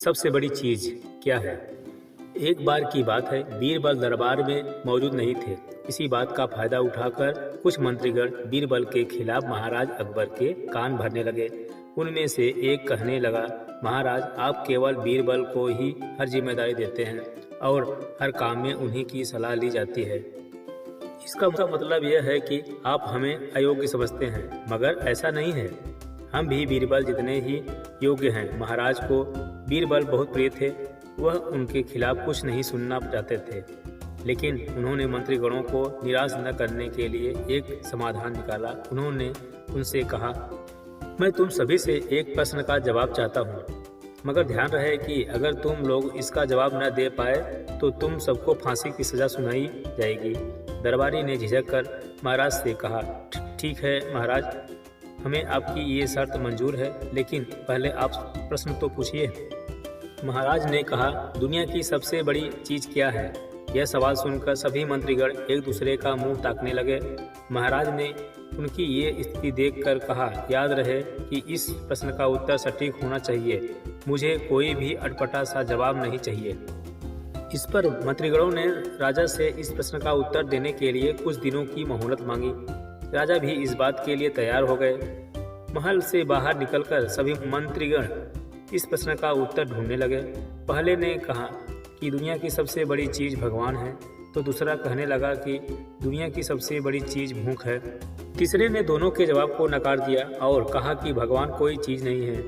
सबसे बड़ी चीज क्या है? एक बार की बात है, बीरबल दरबार में मौजूद नहीं थे। इसी बात का फायदा उठाकर कुछ मंत्रीगण बीरबल के खिलाफ महाराज अकबर के कान भरने लगे। उनमें से एक कहने लगा, महाराज, आप केवल बीरबल को ही हर जिम्मेदारी देते हैं और हर काम में उन्हीं की सलाह ली जाती है। इसका मतलब यह है कि आप हमें अयोग्य समझते हैं, मगर ऐसा नहीं है। हम भी बीरबल जितने ही योग्य हैं। महाराज को बीरबल बहुत प्रिय थे। वह उनके खिलाफ कुछ नहीं सुनना चाहते थे, लेकिन उन्होंने मंत्रीगणों को निराश न करने के लिए एक समाधान निकाला। उन्होंने उनसे कहा, मैं तुम सभी से एक प्रश्न का जवाब चाहता हूँ, मगर ध्यान रहे कि अगर तुम लोग इसका जवाब न दे पाए तो तुम सबको फांसी की सजा सुनाई जाएगी। दरबारी ने झिझक कर महाराज से कहा, ठीक है महाराज, हमें आपकी ये शर्त मंजूर है, लेकिन पहले आप प्रश्न तो पूछिए। महाराज ने कहा, दुनिया की सबसे बड़ी चीज क्या है? यह सवाल सुनकर सभी मंत्रीगण एक दूसरे का मुंह ताकने लगे। महाराज ने उनकी ये स्थिति देखकर कहा, याद रहे कि इस प्रश्न का उत्तर सटीक होना चाहिए। मुझे कोई भी अटपटा सा जवाब नहीं चाहिए। इस पर मंत्रीगणों ने राजा से इस प्रश्न का उत्तर देने के लिए कुछ दिनों की मोहलत मांगी। राजा भी इस बात के लिए तैयार हो गए। महल से बाहर निकलकर सभी मंत्रीगण इस प्रश्न का उत्तर ढूंढने लगे। पहले ने कहा कि दुनिया की सबसे बड़ी चीज भगवान है, तो दूसरा कहने लगा कि दुनिया की सबसे बड़ी चीज भूख है। तीसरे ने दोनों के जवाब को नकार दिया और कहा कि भगवान कोई चीज नहीं है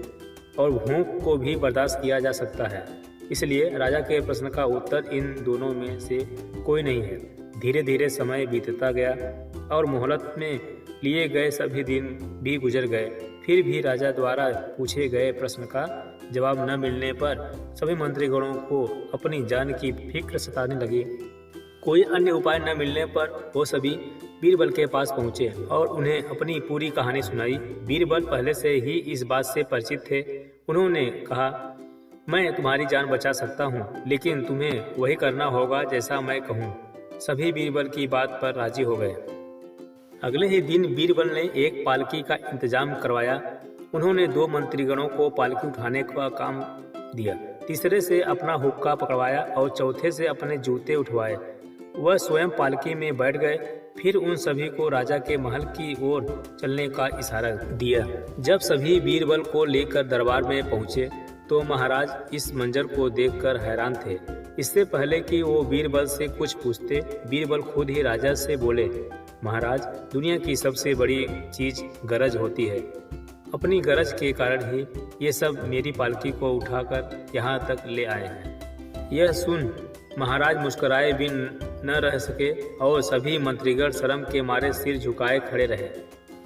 और भूख को भी बर्दाश्त किया जा सकता है। इसलिए राजा के प्रश्न का उत्तर इन दोनों में से कोई नहीं है। धीरे धीरे समय बीतता गया और मोहलत में लिए गए सभी दिन भी गुजर गए। फिर भी राजा द्वारा पूछे गए प्रश्न का जवाब न मिलने पर सभी मंत्रीगणों को अपनी जान की फिक्र सताने लगी। कोई अन्य उपाय न मिलने पर वो सभी बीरबल के पास पहुंचे और उन्हें अपनी पूरी कहानी सुनाई। बीरबल पहले से ही इस बात से परिचित थे। उन्होंने कहा, मैं तुम्हारी जान बचा सकता हूँ, लेकिन तुम्हें वही करना होगा जैसा मैं कहूँ। सभी बीरबल की बात पर राजी हो गए। अगले ही दिन बीरबल ने एक पालकी का इंतजाम करवाया। उन्होंने 2 मंत्रीगणों को पालकी उठाने का काम दिया, तीसरे से अपना हुक्का पकड़वाया और चौथे से अपने जूते उठवाए। वह स्वयं पालकी में बैठ गए। फिर उन सभी को राजा के महल की ओर चलने का इशारा दिया। जब सभी बीरबल को लेकर दरबार में पहुंचे तो महाराज इस मंजर को देखकर हैरान थे। इससे पहले कि वो बीरबल से कुछ पूछते, बीरबल खुद ही राजा से बोले, महाराज, दुनिया की सबसे बड़ी चीज गरज होती है। अपनी गरज के कारण ही ये सब मेरी पालकी को उठाकर यहाँ तक ले आए हैं। यह सुन महाराज मुस्कुराए भी न रह सके और सभी मंत्रीगण शर्म के मारे सिर झुकाए खड़े रहे।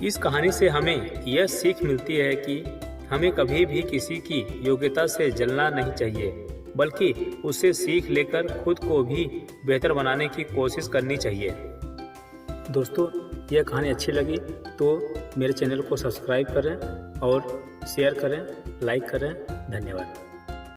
इस कहानी से हमें यह सीख मिलती है कि हमें कभी भी किसी की योग्यता से जलना नहीं चाहिए, बल्कि उससे सीख लेकर खुद को भी बेहतर बनाने की कोशिश करनी चाहिए। दोस्तों, यह कहानी अच्छी लगी तो मेरे चैनल को सब्सक्राइब करें और शेयर करें, लाइक करें। धन्यवाद।